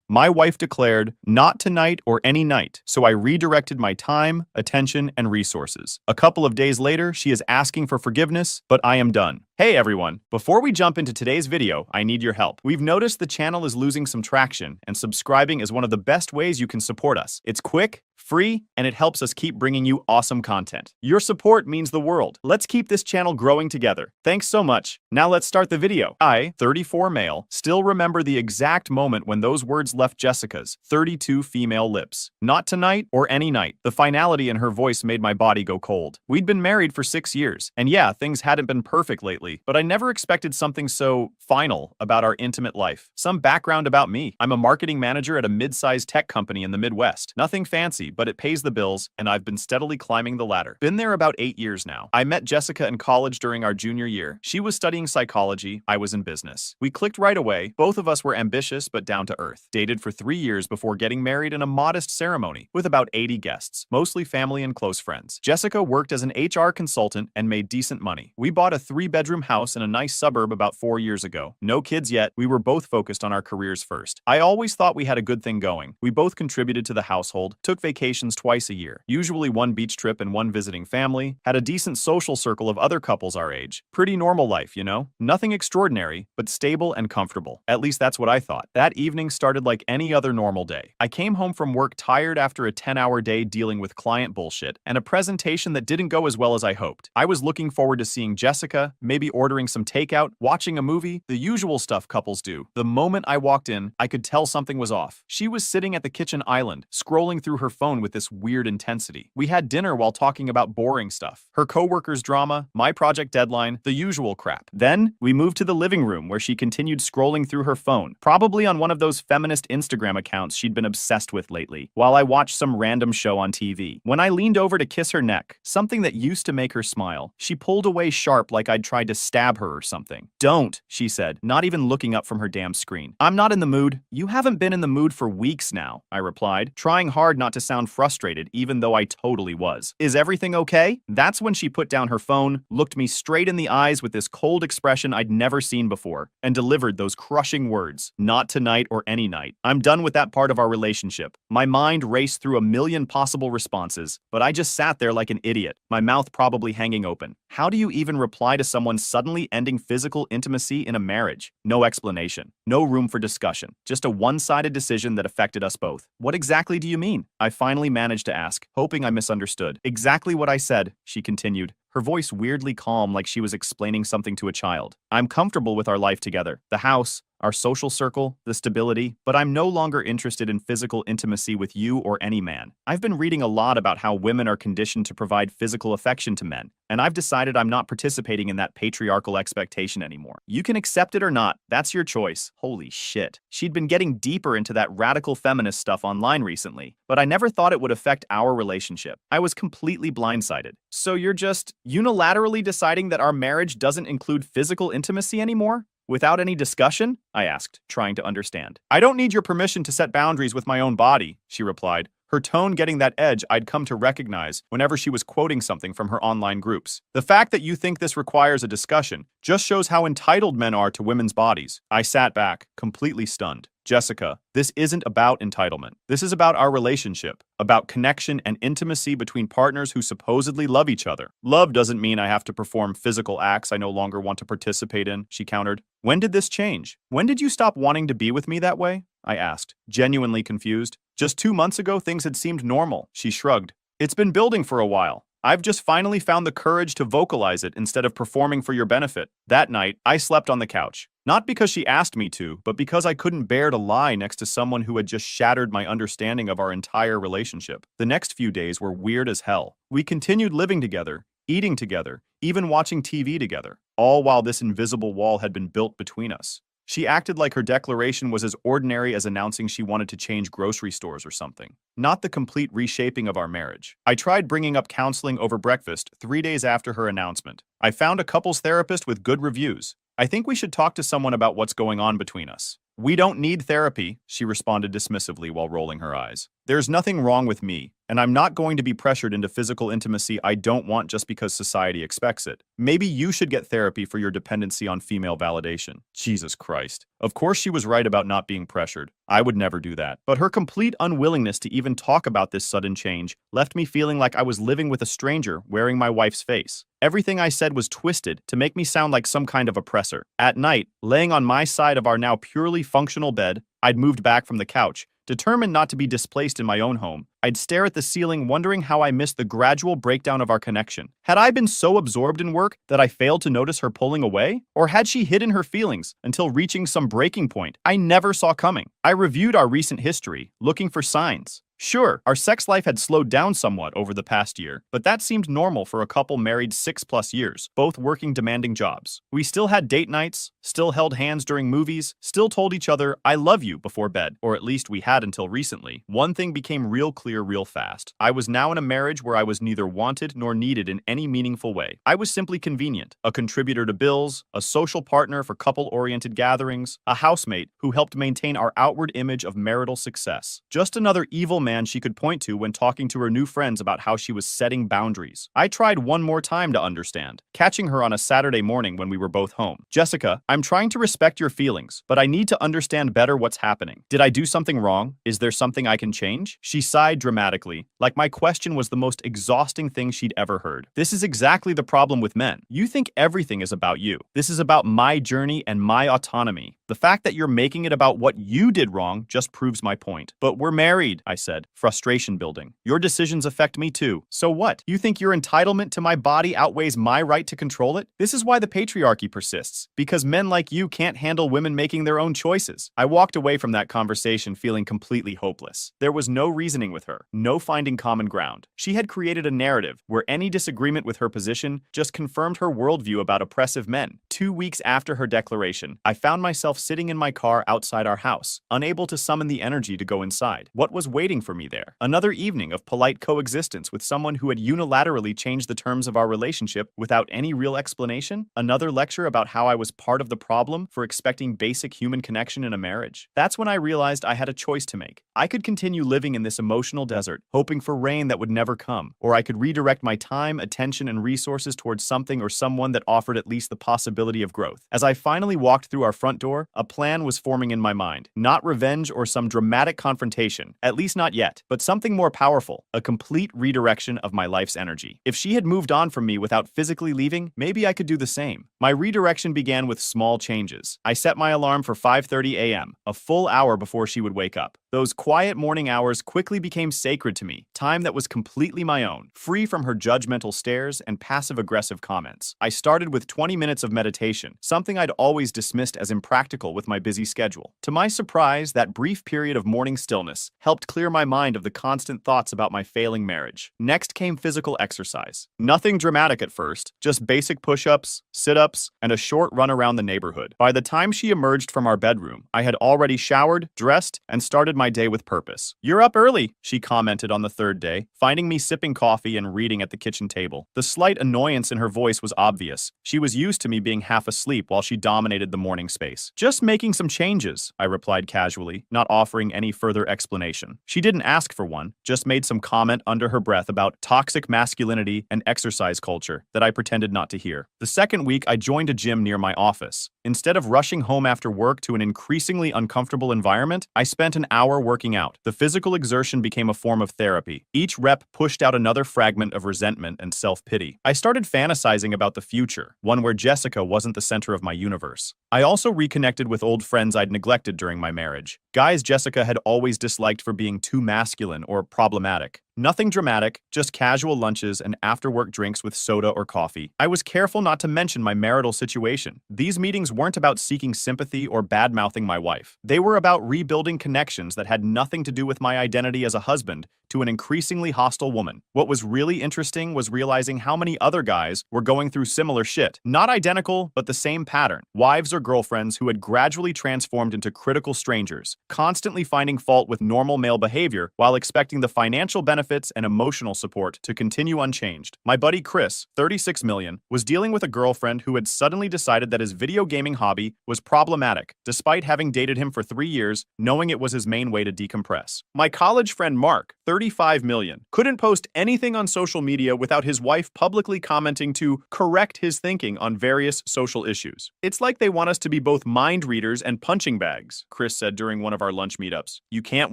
My wife declared, "Not tonight or any night," so I redirected my time, attention, and resources. A couple of days later, she is asking for forgiveness, but I am done. Hey everyone, before we jump into today's video, I need your help. We've noticed the channel is losing some traction, and subscribing is one of the best ways you can support us. It's quick, free, and it helps us keep bringing you awesome content. Your support means the world. Let's keep this channel growing together. Thanks so much. Now let's start the video. I, 34 male, still remember the exact moment when those words left Jessica's, 32 female lips. Not tonight or any night. The finality in her voice made my body go cold. We'd been married for 6 years, and yeah, things hadn't been perfect lately, but I never expected something so final about our intimate life. Some background about me. I'm a marketing manager at a mid-sized tech company in the Midwest. Nothing fancy, but it pays the bills, and I've been steadily climbing the ladder. Been there about 8 years now. I met Jessica in college during our junior year. She was studying psychology, I was in business. We clicked right away. Both of us were ambitious but down to earth. Dated for 3 years before getting married in a modest ceremony with about 80 guests, mostly family and close friends. Jessica worked as an HR consultant and made decent money. We bought a 3-bedroom house in a nice suburb about 4 years ago. No kids yet. We were both focused on our careers first. I always thought we had a good thing going. We both contributed to the household, took vacations twice a year, usually one beach trip and one visiting family, had a decent social circle of other couples our age. Pretty normal life, you know? Nothing extraordinary, but stable and comfortable. At least that's what I thought. That evening started like any other normal day. I came home from work tired after a 10-hour day dealing with client bullshit and a presentation that didn't go as well as I hoped. I was looking forward to seeing Jessica, maybe ordering some takeout, watching a movie, the usual stuff couples do. The moment I walked in, I could tell something was off. She was sitting at the kitchen island, scrolling through her phone with this weird intensity. We had dinner while talking about boring stuff. Her coworkers' drama, my project deadline, the usual crap. Then, we moved to the living room where she continued scrolling through her phone, probably on one of those feminist Instagram accounts she'd been obsessed with lately, while I watched some random show on TV. When I leaned over to kiss her neck, something that used to make her smile, she pulled away sharp like I'd tried to stab her or something. "Don't," she said, not even looking up from her damn screen. "I'm not in the mood." "You haven't been in the mood for weeks now," I replied, trying hard not to sound frustrated even though I totally was. "Is everything okay?" That's when she put down her phone, looked me straight in the eyes with this cold expression I'd never seen before, and delivered those crushing words, "Not tonight or any night." I'm done with that part of our relationship. My mind raced through a million possible responses, but I just sat there like an idiot, my mouth probably hanging open. How do you even reply to someone suddenly ending physical intimacy in a marriage? No explanation. No room for discussion. Just a one-sided decision that affected us both. "What exactly do you mean?" I finally managed to ask, hoping I misunderstood. "Exactly what I said," she continued, her voice weirdly calm like she was explaining something to a child. "I'm comfortable with our life together. The house, our social circle, the stability, but I'm no longer interested in physical intimacy with you or any man. I've been reading a lot about how women are conditioned to provide physical affection to men, and I've decided I'm not participating in that patriarchal expectation anymore. You can accept it or not, that's your choice." Holy shit. She'd been getting deeper into that radical feminist stuff online recently, but I never thought it would affect our relationship. I was completely blindsided. "So you're just unilaterally deciding that our marriage doesn't include physical intimacy anymore? Without any discussion?" I asked, trying to understand. "I don't need your permission to set boundaries with my own body," she replied, her tone getting that edge I'd come to recognize whenever she was quoting something from her online groups. "The fact that you think this requires a discussion just shows how entitled men are to women's bodies." I sat back, completely stunned. "Jessica, this isn't about entitlement. This is about our relationship, about connection and intimacy between partners who supposedly love each other. Love doesn't mean I have to perform physical acts I no longer want to participate in," she countered. "When did this change? When did you stop wanting to be with me that way?" I asked, genuinely confused. "Just 2 months ago, things had seemed normal," she shrugged. "It's been building for a while. I've just finally found the courage to vocalize it instead of performing for your benefit." That night, I slept on the couch. Not because she asked me to, but because I couldn't bear to lie next to someone who had just shattered my understanding of our entire relationship. The next few days were weird as hell. We continued living together, eating together, even watching TV together, all while this invisible wall had been built between us. She acted like her declaration was as ordinary as announcing she wanted to change grocery stores or something, not the complete reshaping of our marriage. I tried bringing up counseling over breakfast 3 days after her announcement. I found a couples therapist with good reviews. "I think we should talk to someone about what's going on between us." "We don't need therapy," she responded dismissively while rolling her eyes. "There's nothing wrong with me. and I'm not going to be pressured into physical intimacy I don't want just because society expects it. Maybe you should get therapy for your dependency on female validation. Jesus Christ. Of course she was right about not being pressured. I would never do that. But her complete unwillingness to even talk about this sudden change left me feeling like I was living with a stranger wearing my wife's face. Everything I said was twisted to make me sound like some kind of oppressor. At night, laying on my side of our now purely functional bed, I'd moved back from the couch. Determined not to be displaced in my own home, I'd stare at the ceiling wondering how I missed the gradual breakdown of our connection. Had I been so absorbed in work that I failed to notice her pulling away? Or had she hidden her feelings until reaching some breaking point I never saw coming? I reviewed our recent history, looking for signs. Sure, our sex life had slowed down somewhat over the past year, but that seemed normal for a couple married 6+ years, both working demanding jobs. We still had date nights, still held hands during movies, still told each other, "I love you," before bed, or at least we had until recently. One thing became real clear real fast. I was now in a marriage where I was neither wanted nor needed in any meaningful way. I was simply convenient, a contributor to bills, a social partner for couple-oriented gatherings, a housemate who helped maintain our outward image of marital success. Just another evil man she could point to when talking to her new friends about how she was setting boundaries. I tried one more time to understand, catching her on a Saturday morning when we were both home. "Jessica, I'm trying to respect your feelings, but I need to understand better what's happening. Did I do something wrong? Is there something I can change?" She sighed dramatically, like my question was the most exhausting thing she'd ever heard. "This is exactly the problem with men. You think everything is about you. This is about my journey and my autonomy. The fact that you're making it about what you did wrong just proves my point." "But we're married," I said, frustration building. "Your decisions affect me too. So what? You think your entitlement to my body outweighs my right to control it? This is why the patriarchy persists, because men like you can't handle women making their own choices." I walked away from that conversation feeling completely hopeless. There was no reasoning with her, no finding common ground. She had created a narrative where any disagreement with her position just confirmed her worldview about oppressive men. 2 weeks after her declaration, I found myself sitting in my car outside our house, unable to summon the energy to go inside. What was waiting for me there? Another evening of polite coexistence with someone who had unilaterally changed the terms of our relationship without any real explanation? Another lecture about how I was part of the problem for expecting basic human connection in a marriage? That's when I realized I had a choice to make. I could continue living in this emotional desert, hoping for rain that would never come, or I could redirect my time, attention, and resources towards something or someone that offered at least the possibility of growth. As I finally walked through our front door, a plan was forming in my mind. Not revenge or some dramatic confrontation, at least not yet, but something more powerful, a complete redirection of my life's energy. If she had moved on from me without physically leaving, maybe I could do the same. My redirection began with small changes. I set my alarm for 5:30 a.m., a full hour before she would wake up. Those quiet morning hours quickly became sacred to me, time that was completely my own, free from her judgmental stares and passive-aggressive comments. I started with 20 minutes of meditation, something I'd always dismissed as impractical with my busy schedule. To my surprise, that brief period of morning stillness helped clear my mind of the constant thoughts about my failing marriage. Next came physical exercise. Nothing dramatic at first, just basic push-ups, sit-ups, and a short run around the neighborhood. By the time she emerged from our bedroom, I had already showered, dressed, and started my day with purpose. "You're up early," she commented on the third day, finding me sipping coffee and reading at the kitchen table. The slight annoyance in her voice was obvious. She was used to me being half asleep while she dominated the morning space. "Just making some changes," I replied casually, not offering any further explanation. She didn't ask for one, just made some comment under her breath about toxic masculinity and exercise culture that I pretended not to hear. The second week, I joined a gym near my office. Instead of rushing home after work to an increasingly uncomfortable environment, I spent an hour working out. The physical exertion became a form of therapy. Each rep pushed out another fragment of resentment and self-pity. I started fantasizing about the future, one where Jessica wasn't the center of my universe. I also reconnected with old friends I'd neglected during my marriage. Guys Jessica had always disliked for being too masculine or problematic. Nothing dramatic, just casual lunches and after-work drinks with soda or coffee. I was careful not to mention my marital situation. These meetings weren't about seeking sympathy or bad-mouthing my wife. They were about rebuilding connections that had nothing to do with my identity as a husband to an increasingly hostile woman. What was really interesting was realizing how many other guys were going through similar shit. Not identical, but the same pattern. Wives or girlfriends who had gradually transformed into critical strangers, constantly finding fault with normal male behavior while expecting the financial benefits benefits, and emotional support to continue unchanged. My buddy Chris, 36 million, was dealing with a girlfriend who had suddenly decided that his video gaming hobby was problematic, despite having dated him for 3 years, knowing it was his main way to decompress. My college friend Mark, 35 million, couldn't post anything on social media without his wife publicly commenting to correct his thinking on various social issues. It's like they want us to be both mind readers and punching bags, Chris said during one of our lunch meetups. You can't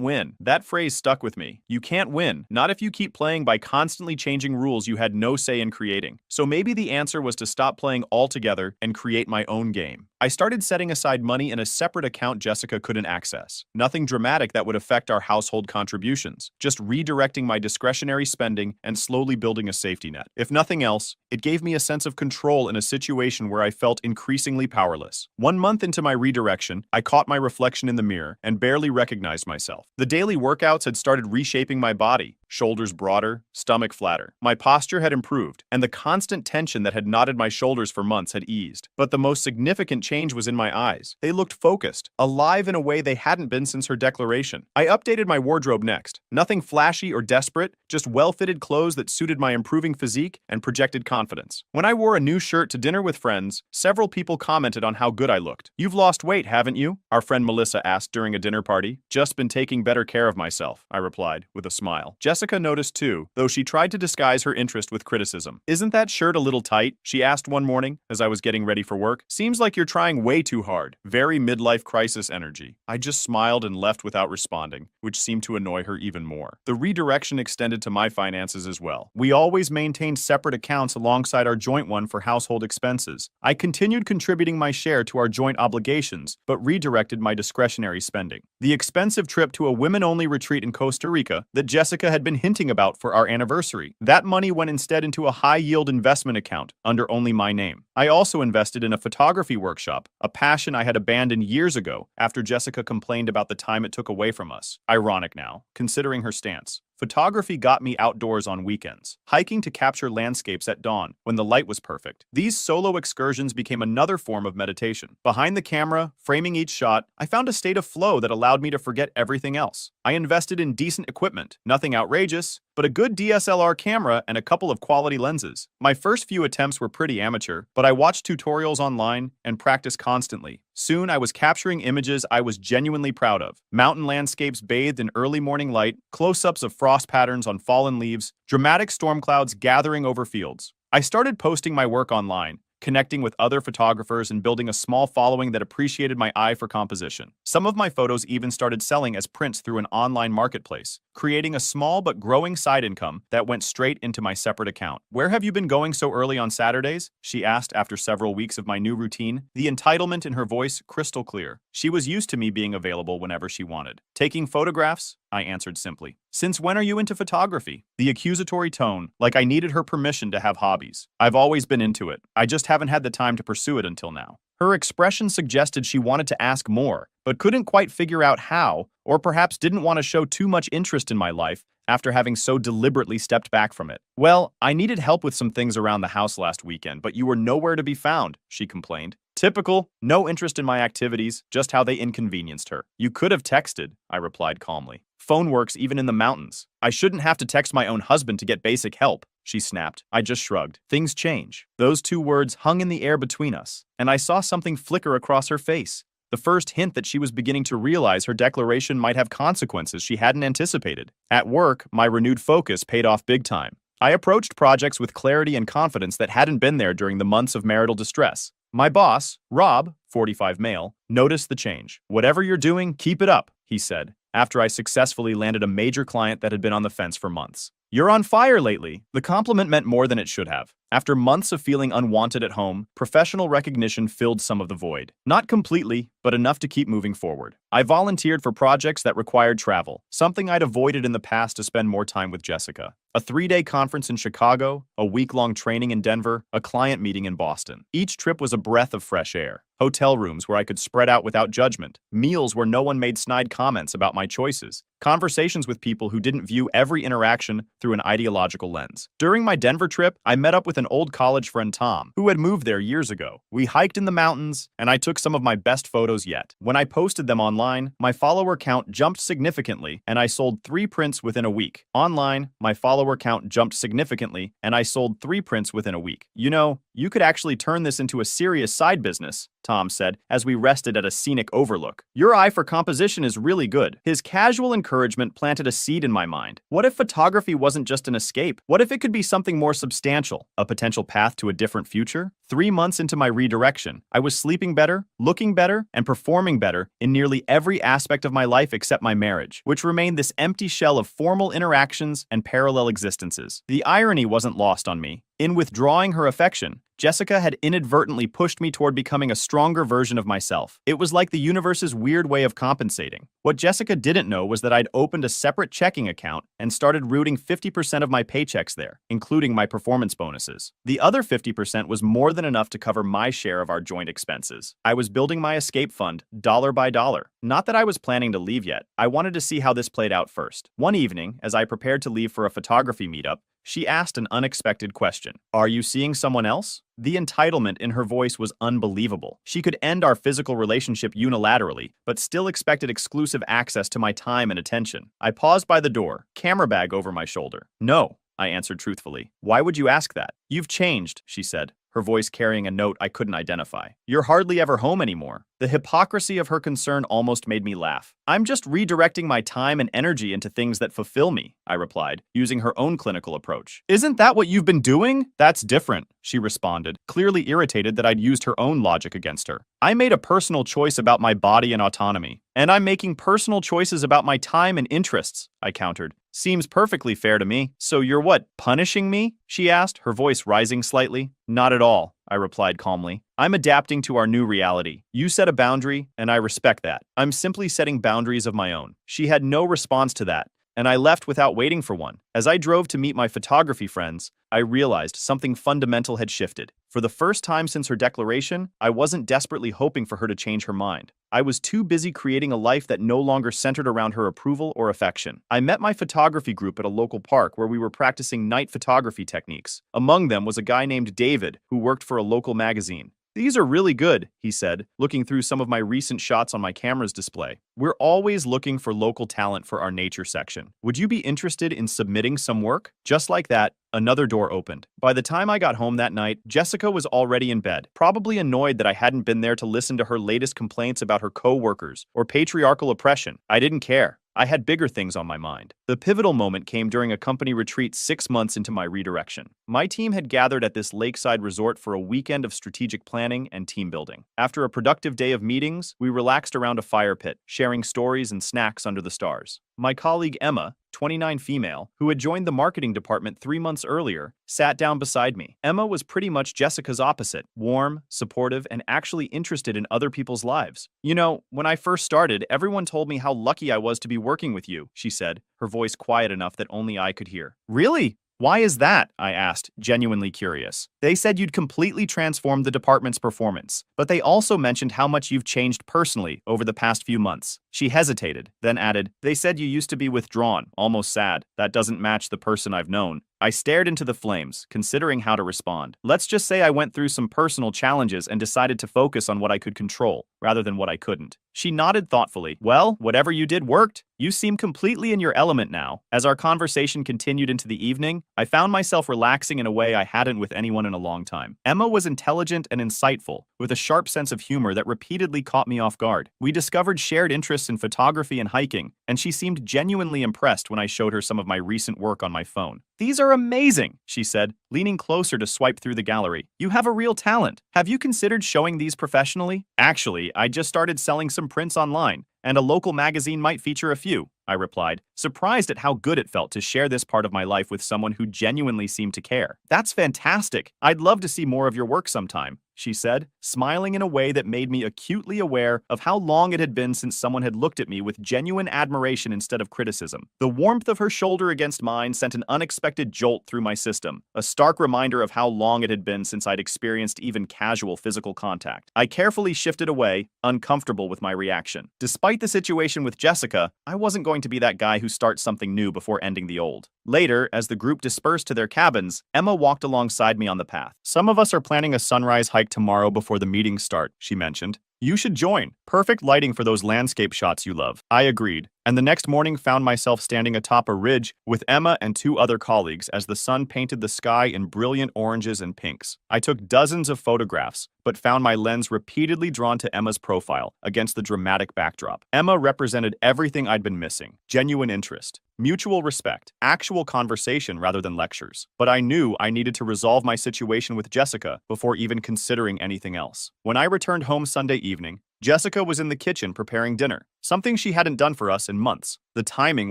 win. That phrase stuck with me. You can't win, not if you keep playing by constantly changing rules you had no say in creating. So maybe the answer was to stop playing altogether and create my own game. I started setting aside money in a separate account Jessica couldn't access. Nothing dramatic that would affect our household contributions, just redirecting my discretionary spending and slowly building a safety net. If nothing else, it gave me a sense of control in a situation where I felt increasingly powerless. 1 month into my redirection, I caught my reflection in the mirror and barely recognized myself. The daily workouts had started reshaping my body. Shoulders broader, stomach flatter. My posture had improved, and the constant tension that had knotted my shoulders for months had eased. But the most significant change was in my eyes. They looked focused, alive in a way they hadn't been since her declaration. I updated my wardrobe next. Nothing flashy or desperate, just well-fitted clothes that suited my improving physique and projected confidence. When I wore a new shirt to dinner with friends, several people commented on how good I looked. "You've lost weight, haven't you?" our friend Melissa asked during a dinner party. "Just been taking better care of myself," I replied, with a smile. Jessica noticed too, though she tried to disguise her interest with criticism. "Isn't that shirt a little tight?" she asked one morning as I was getting ready for work. "Seems like you're trying way too hard." Very midlife crisis energy. I just smiled and left without responding, which seemed to annoy her even more. The redirection extended to my finances as well. We always maintained separate accounts alongside our joint one for household expenses. I continued contributing my share to our joint obligations, but redirected my discretionary spending. The expensive trip to a women-only retreat in Costa Rica that Jessica had been hinting about for our anniversary. That money went instead into a high-yield investment account under only my name. I also invested in a photography workshop, a passion I had abandoned years ago after Jessica complained about the time it took away from us. Ironic now, considering her stance. Photography got me outdoors on weekends, hiking to capture landscapes at dawn when the light was perfect. These solo excursions became another form of meditation. Behind the camera, framing each shot, I found a state of flow that allowed me to forget everything else. I invested in decent equipment, nothing outrageous, but a good DSLR camera and a couple of quality lenses. My first few attempts were pretty amateur, but I watched tutorials online and practiced constantly. Soon, I was capturing images I was genuinely proud of. Mountain landscapes bathed in early morning light, close-ups of frost patterns on fallen leaves, dramatic storm clouds gathering over fields. I started posting my work online, connecting with other photographers and building a small following that appreciated my eye for composition. Some of my photos even started selling as prints through an online marketplace, creating a small but growing side income that went straight into my separate account. "Where have you been going so early on Saturdays?" she asked after several weeks of my new routine, the entitlement in her voice crystal clear. She was used to me being available whenever she wanted. "Taking photographs," I answered simply. "Since when are you into photography?" The accusatory tone, like I needed her permission to have hobbies. "I've always been into it. I just haven't had the time to pursue it until now." Her expression suggested she wanted to ask more, but couldn't quite figure out how, or perhaps didn't want to show too much interest in my life after having so deliberately stepped back from it. "Well, I needed help with some things around the house last weekend, but you were nowhere to be found," she complained. Typical, no interest in my activities, just how they inconvenienced her. "You could have texted," I replied calmly. "Phone works even in the mountains. I shouldn't have to text my own husband to get basic help," she snapped. I just shrugged. Things change. Those two words hung in the air between us, and I saw something flicker across her face. The first hint that she was beginning to realize her declaration might have consequences she hadn't anticipated. At work, my renewed focus paid off big time. I approached projects with clarity and confidence that hadn't been there during the months of marital distress. My boss, Rob, 45 male, noticed the change. "Whatever you're doing, keep it up," he said, after I successfully landed a major client that had been on the fence for months. "You're on fire lately." The compliment meant more than it should have. After months of feeling unwanted at home, professional recognition filled some of the void. Not completely, but enough to keep moving forward. I volunteered for projects that required travel, something I'd avoided in the past to spend more time with Jessica. A 3-day conference in Chicago, a week-long training in Denver, a client meeting in Boston. Each trip was a breath of fresh air. Hotel rooms where I could spread out without judgment. Meals where no one made snide comments about my choices. Conversations with people who didn't view every interaction through an ideological lens. During my Denver trip, I met up with an old college friend Tom, who had moved there years ago. We hiked in the mountains, and I took some of my best photos yet. When I posted them online, my follower count jumped significantly, and I sold 3 prints within a week. Online, my follower count jumped significantly, and I sold 3 prints within a week. You know, you could actually turn this into a serious side business, Tom said, as we rested at a scenic overlook. Your eye for composition is really good. His casual encouragement planted a seed in my mind. What if photography wasn't just an escape? What if it could be something more substantial? A potential path to a different future? 3 months into my redirection, I was sleeping better, looking better, and performing better in nearly every aspect of my life except my marriage, which remained this empty shell of formal interactions and parallel existences. The irony wasn't lost on me. In withdrawing her affection, Jessica had inadvertently pushed me toward becoming a stronger version of myself. It was like the universe's weird way of compensating. What Jessica didn't know was that I'd opened a separate checking account and started routing 50% of my paychecks there, including my performance bonuses. The other 50% was more than enough to cover my share of our joint expenses. I was building my escape fund, dollar by dollar. Not that I was planning to leave yet. I wanted to see how this played out first. One evening, as I prepared to leave for a photography meetup, she asked an unexpected question. Are you seeing someone else? The entitlement in her voice was unbelievable. She could end our physical relationship unilaterally, but still expected exclusive access to my time and attention. I paused by the door, camera bag over my shoulder. No, I answered truthfully. Why would you ask that? You've changed, she said, her voice carrying a note I couldn't identify. You're hardly ever home anymore. The hypocrisy of her concern almost made me laugh. I'm just redirecting my time and energy into things that fulfill me, I replied, using her own clinical approach. Isn't that what you've been doing? That's different, she responded, clearly irritated that I'd used her own logic against her. I made a personal choice about my body and autonomy, and I'm making personal choices about my time and interests, I countered. Seems perfectly fair to me. So you're what, punishing me? She asked, her voice rising slightly. Not at all, I replied calmly. I'm adapting to our new reality. You set a boundary, and I respect that. I'm simply setting boundaries of my own. She had no response to that, and I left without waiting for one. As I drove to meet my photography friends, I realized something fundamental had shifted. For the first time since her declaration, I wasn't desperately hoping for her to change her mind. I was too busy creating a life that no longer centered around her approval or affection. I met my photography group at a local park where we were practicing night photography techniques. Among them was a guy named David who worked for a local magazine. These are really good, he said, looking through some of my recent shots on my camera's display. We're always looking for local talent for our nature section. Would you be interested in submitting some work? Just like that, another door opened. By the time I got home that night, Jessica was already in bed, probably annoyed that I hadn't been there to listen to her latest complaints about her co-workers or patriarchal oppression. I didn't care. I had bigger things on my mind. The pivotal moment came during a company retreat 6 months into my redirection. My team had gathered at this lakeside resort for a weekend of strategic planning and team building. After a productive day of meetings, we relaxed around a fire pit, sharing stories and snacks under the stars. My colleague Emma, 29 female, who had joined the marketing department 3 months earlier, sat down beside me. Emma was pretty much Jessica's opposite, warm, supportive, and actually interested in other people's lives. You know, when I first started, everyone told me how lucky I was to be working with you, she said, her voice quiet enough that only I could hear. Really? Why is that? I asked, genuinely curious. They said you'd completely transformed the department's performance, but they also mentioned how much you've changed personally over the past few months. She hesitated, then added, they said you used to be withdrawn, almost sad. That doesn't match the person I've known. I stared into the flames, considering how to respond. Let's just say I went through some personal challenges and decided to focus on what I could control, rather than what I couldn't. She nodded thoughtfully. Well, whatever you did worked. You seem completely in your element now. As our conversation continued into the evening, I found myself relaxing in a way I hadn't with anyone in a long time. Emma was intelligent and insightful, with a sharp sense of humor that repeatedly caught me off guard. We discovered shared interests in photography and hiking, and she seemed genuinely impressed when I showed her some of my recent work on my phone. These are amazing, she said, leaning closer to swipe through the gallery. You have a real talent. Have you considered showing these professionally? Actually, I just started selling some prints online, and a local magazine might feature a few, I replied, surprised at how good it felt to share this part of my life with someone who genuinely seemed to care. That's fantastic. I'd love to see more of your work sometime. she said, smiling in a way that made me acutely aware of how long it had been since someone had looked at me with genuine admiration instead of criticism. The warmth of her shoulder against mine sent an unexpected jolt through my system, a stark reminder of how long it had been since I'd experienced even casual physical contact. I carefully shifted away, uncomfortable with my reaction. Despite the situation with Jessica, I wasn't going to be that guy who starts something new before ending the old. Later, as the group dispersed to their cabins, Emma walked alongside me on the path. "Some of us are planning a sunrise hike tomorrow before the meetings start," she mentioned. "You should join. Perfect lighting for those landscape shots you love." I agreed, and the next morning found myself standing atop a ridge with Emma and two other colleagues as the sun painted the sky in brilliant oranges and pinks. I took dozens of photographs, but found my lens repeatedly drawn to Emma's profile against the dramatic backdrop. Emma represented everything I'd been missing: genuine interest, mutual respect, actual conversation rather than lectures. But I knew I needed to resolve my situation with Jessica before even considering anything else. When I returned home Sunday evening, Jessica was in the kitchen preparing dinner, something she hadn't done for us in months. The timing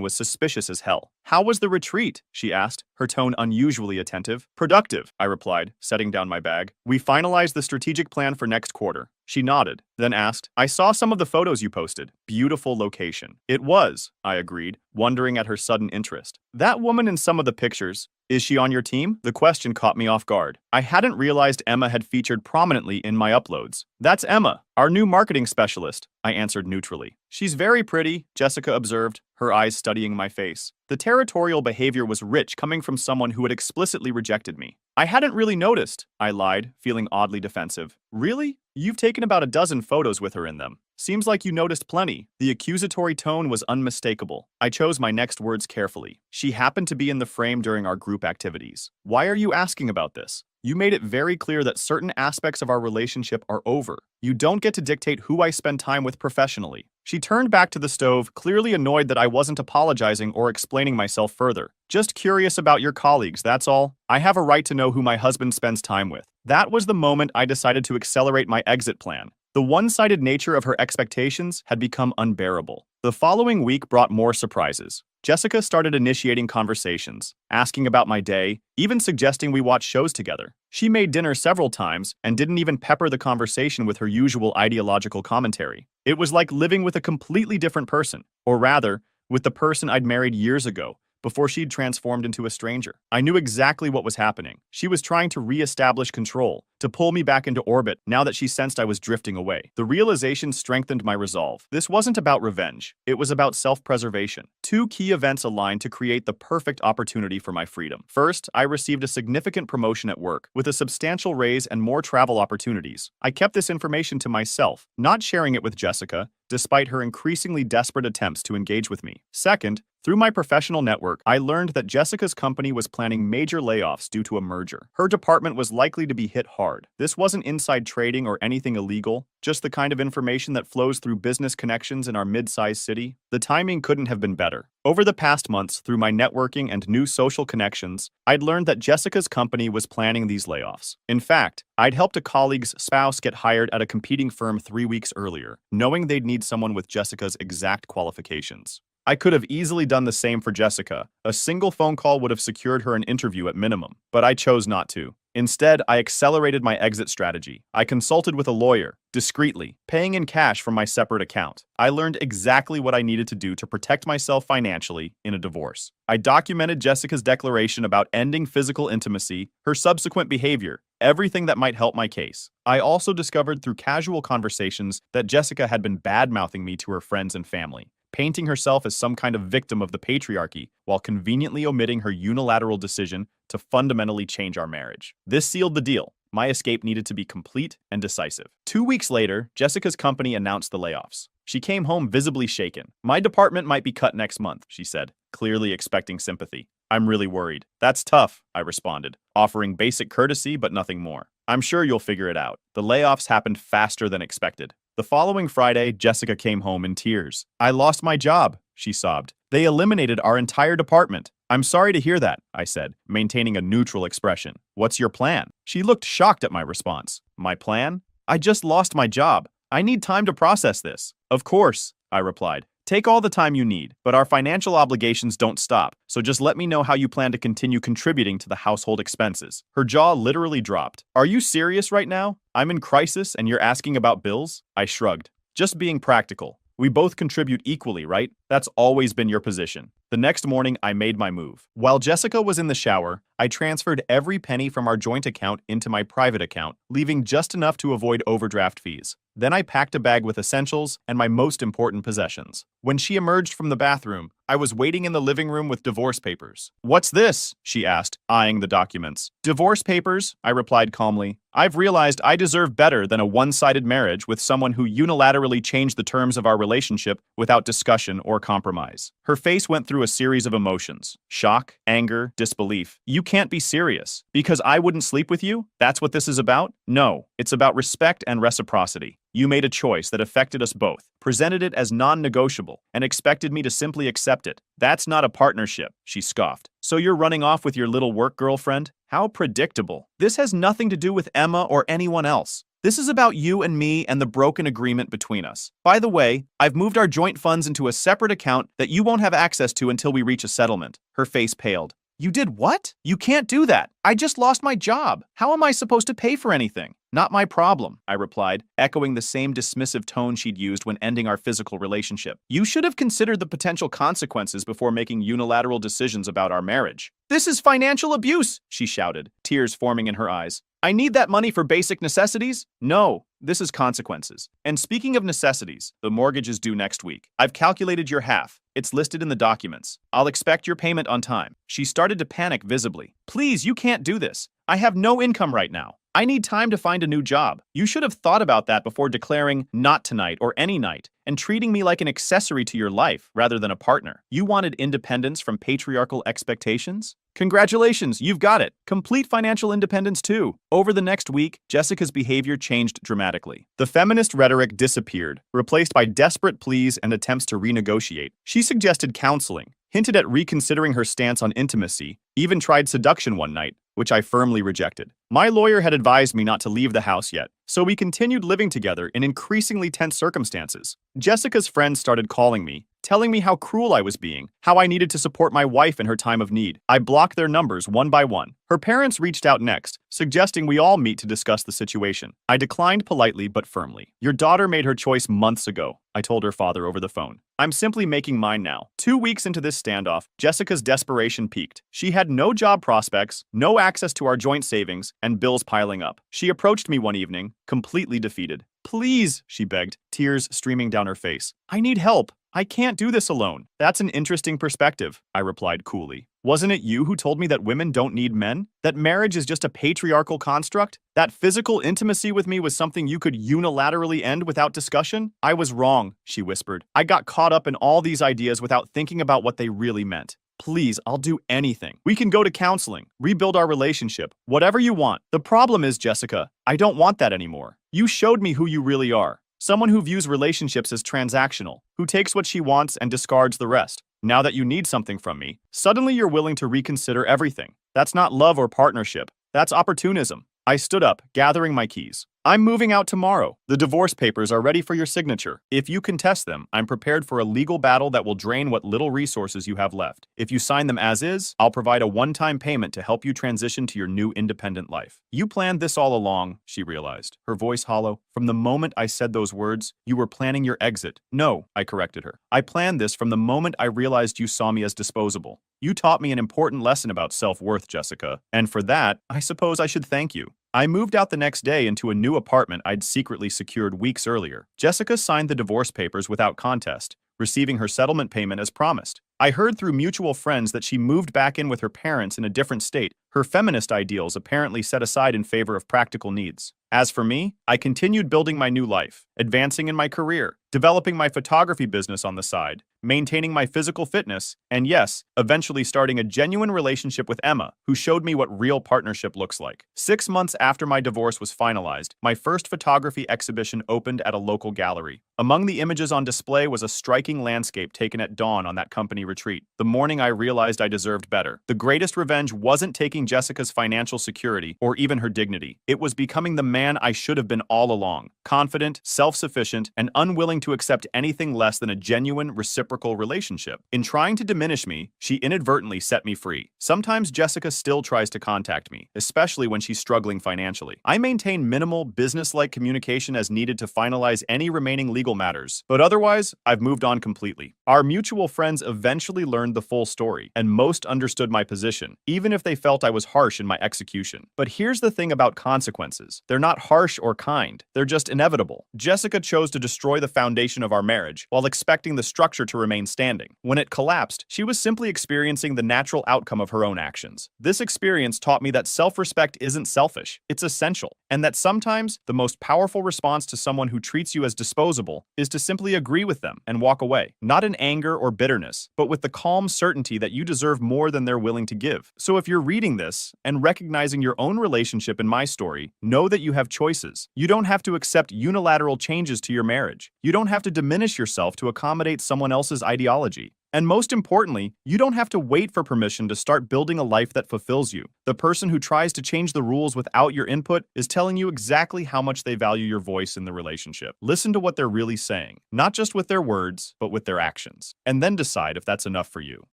was suspicious as hell. "How was the retreat?" she asked, her tone unusually attentive. "Productive," I replied, setting down my bag. "We finalized the strategic plan for next quarter." She nodded, then asked, "I saw some of the photos you posted. Beautiful location." "It was," I agreed, wondering at her sudden interest. "That woman in some of the pictures, is she on your team?" The question caught me off guard. I hadn't realized Emma had featured prominently in my uploads. "That's Emma, our new marketing specialist," I answered neutrally. "She's very pretty," Jessica observed, her eyes studying my face. The territorial behavior was rich coming from someone who had explicitly rejected me. "I hadn't really noticed," I lied, feeling oddly defensive. "Really? You've taken about a dozen photos with her in them. Seems like you noticed plenty." The accusatory tone was unmistakable. I chose my next words carefully. "She happened to be in the frame during our group activities." "Why are you asking about this? You made it very clear that certain aspects of our relationship are over. You don't get to dictate who I spend time with professionally." She turned back to the stove, clearly annoyed that I wasn't apologizing or explaining myself further. "Just curious about your colleagues, that's all. I have a right to know who my husband spends time with." That was the moment I decided to accelerate my exit plan. The one-sided nature of her expectations had become unbearable. The following week brought more surprises. Jessica started initiating conversations, asking about my day, even suggesting we watch shows together. She made dinner several times and didn't even pepper the conversation with her usual ideological commentary. It was like living with a completely different person, or rather, with the person I'd married years ago, before she'd transformed into a stranger. I knew exactly what was happening. She was trying to re-establish control, to pull me back into orbit now that she sensed I was drifting away. The realization strengthened my resolve. This wasn't about revenge. It was about self-preservation. Two key events aligned to create the perfect opportunity for my freedom. First, I received a significant promotion at work, with a substantial raise and more travel opportunities. I kept this information to myself, not sharing it with Jessica, despite her increasingly desperate attempts to engage with me. Second, through my professional network, I learned that Jessica's company was planning major layoffs due to a merger. Her department was likely to be hit hard. This wasn't inside trading or anything illegal, just the kind of information that flows through business connections in our mid-sized city. The timing couldn't have been better. Over the past months, through my networking and new social connections, I'd learned that Jessica's company was planning these layoffs. In fact, I'd helped a colleague's spouse get hired at a competing firm 3 weeks earlier, knowing they'd need someone with Jessica's exact qualifications. I could have easily done the same for Jessica. A single phone call would have secured her an interview at minimum, but I chose not to. Instead, I accelerated my exit strategy. I consulted with a lawyer, discreetly, paying in cash from my separate account. I learned exactly what I needed to do to protect myself financially in a divorce. I documented Jessica's declaration about ending physical intimacy, her subsequent behavior, everything that might help my case. I also discovered through casual conversations that Jessica had been bad-mouthing me to her friends and family, painting herself as some kind of victim of the patriarchy while conveniently omitting her unilateral decision to fundamentally change our marriage. This sealed the deal. My escape needed to be complete and decisive. 2 weeks later, Jessica's company announced the layoffs. She came home visibly shaken. "My department might be cut next month," she said, clearly expecting sympathy. "I'm really worried." "That's tough," I responded, offering basic courtesy but nothing more. "I'm sure you'll figure it out." The layoffs happened faster than expected. The following Friday, Jessica came home in tears. "I lost my job," she sobbed. "They eliminated our entire department." "I'm sorry to hear that," I said, maintaining a neutral expression. "What's your plan?" She looked shocked at my response. "My plan? I just lost my job. I need time to process this." "Of course," I replied, Take all the time you need, but our financial obligations don't stop, so just let me know how you plan to continue contributing to the household expenses. Her jaw literally dropped. Are you serious right now? I'm in crisis and you're asking about bills? I shrugged. Just being practical. We both contribute equally, right? That's always been your position. The next morning, I made my move. While Jessica was in the shower, I transferred every penny from our joint account into my private account, leaving just enough to avoid overdraft fees. Then I packed a bag with essentials and my most important possessions. When she emerged from the bathroom, I was waiting in the living room with divorce papers. "What's this?" she asked, eyeing the documents. "Divorce papers," I replied calmly. "I've realized I deserve better than a one-sided marriage with someone who unilaterally changed the terms of our relationship without discussion or compromise." Her face went through a series of emotions: shock, anger, disbelief. "You can't be serious. Because I wouldn't sleep with you? That's what this is about?" "No, it's about respect and reciprocity. You made a choice that affected us both, presented it as non-negotiable, and expected me to simply accept it. That's not a partnership," she scoffed. "So you're running off with your little work girlfriend? How predictable. This has nothing to do with Emma or anyone else. This is about you and me and the broken agreement between us. By the way, I've moved our joint funds into a separate account that you won't have access to until we reach a settlement." Her face paled. "You did what? You can't do that. I just lost my job. How am I supposed to pay for anything?" "Not my problem," I replied, echoing the same dismissive tone she'd used when ending our physical relationship. "You should have considered the potential consequences before making unilateral decisions about our marriage." "This is financial abuse," she shouted, tears forming in her eyes. "I need that money for basic necessities." "No, this is consequences. And speaking of necessities, the mortgage is due next week. I've calculated your half. It's listed in the documents. I'll expect your payment on time." She started to panic visibly. "Please, you can't do this. I have no income right now. I need time to find a new job. You should have thought about that before declaring not tonight or any night and treating me like an accessory to your life rather than a partner. You wanted independence from patriarchal expectations? Congratulations, you've got it. Complete financial independence too." Over the next week, Jessica's behavior changed dramatically. The feminist rhetoric disappeared, replaced by desperate pleas and attempts to renegotiate. She suggested counseling, hinted at reconsidering her stance on intimacy, even tried seduction one night, which I firmly rejected. My lawyer had advised me not to leave the house yet, so we continued living together in increasingly tense circumstances. Jessica's friends started calling me, telling me how cruel I was being, how I needed to support my wife in her time of need. I blocked their numbers one by one. Her parents reached out next, suggesting we all meet to discuss the situation. I declined politely but firmly. "Your daughter made her choice months ago," I told her father over the phone. "I'm simply making mine now." 2 weeks into this standoff, Jessica's desperation peaked. She had no job prospects, no access to our joint savings, and bills piling up. She approached me one evening, completely defeated. "Please," she begged, tears streaming down her face. "I need help. I can't do this alone." "That's an interesting perspective," I replied coolly. "Wasn't it you who told me that women don't need men? That marriage is just a patriarchal construct? That physical intimacy with me was something you could unilaterally end without discussion?" "I was wrong," she whispered. "I got caught up in all these ideas without thinking about what they really meant. Please, I'll do anything. We can go to counseling, rebuild our relationship, whatever you want." "The problem is, Jessica, I don't want that anymore. You showed me who you really are. Someone who views relationships as transactional, who takes what she wants and discards the rest. Now that you need something from me, suddenly you're willing to reconsider everything. That's not love or partnership. That's opportunism." I stood up, gathering my keys. "I'm moving out tomorrow. The divorce papers are ready for your signature. If you contest them, I'm prepared for a legal battle that will drain what little resources you have left. If you sign them as is, I'll provide a one-time payment to help you transition to your new independent life." "You planned this all along," she realized, her voice hollow. "From the moment I said those words, you were planning your exit." "No," I corrected her. "I planned this from the moment I realized you saw me as disposable. You taught me an important lesson about self-worth, Jessica, and for that, I suppose I should thank you." I moved out the next day into a new apartment I'd secretly secured weeks earlier. Jessica signed the divorce papers without contest, receiving her settlement payment as promised. I heard through mutual friends that she moved back in with her parents in a different state, her feminist ideals apparently set aside in favor of practical needs. As for me, I continued building my new life, advancing in my career, developing my photography business on the side, maintaining my physical fitness, and yes, eventually starting a genuine relationship with Emma, who showed me what real partnership looks like. 6 months after my divorce was finalized, my first photography exhibition opened at a local gallery. Among the images on display was a striking landscape taken at dawn on that company retreat. The morning I realized I deserved better. The greatest revenge wasn't taking threatening Jessica's financial security or even her dignity. It was becoming the man I should have been all along, confident, self-sufficient, and unwilling to accept anything less than a genuine, reciprocal relationship. In trying to diminish me, she inadvertently set me free. Sometimes Jessica still tries to contact me, especially when she's struggling financially. I maintain minimal, business-like communication as needed to finalize any remaining legal matters, but otherwise, I've moved on completely. Our mutual friends eventually learned the full story, and most understood my position, even if they felt I was harsh in my execution. But here's the thing about consequences. They're not harsh or kind, they're just inevitable. Jessica chose to destroy the foundation of our marriage while expecting the structure to remain standing. When it collapsed, she was simply experiencing the natural outcome of her own actions. This experience taught me that self-respect isn't selfish, it's essential, and that sometimes the most powerful response to someone who treats you as disposable is to simply agree with them and walk away, not in anger or bitterness, but with the calm certainty that you deserve more than they're willing to give. So if you're reading this and recognizing your own relationship in my story, know that you have choices. You don't have to accept unilateral changes to your marriage. You don't have to diminish yourself to accommodate someone else's ideology. And most importantly, you don't have to wait for permission to start building a life that fulfills you. The person who tries to change the rules without your input is telling you exactly how much they value your voice in the relationship. Listen to what they're really saying, not just with their words, but with their actions, and then decide if that's enough for you.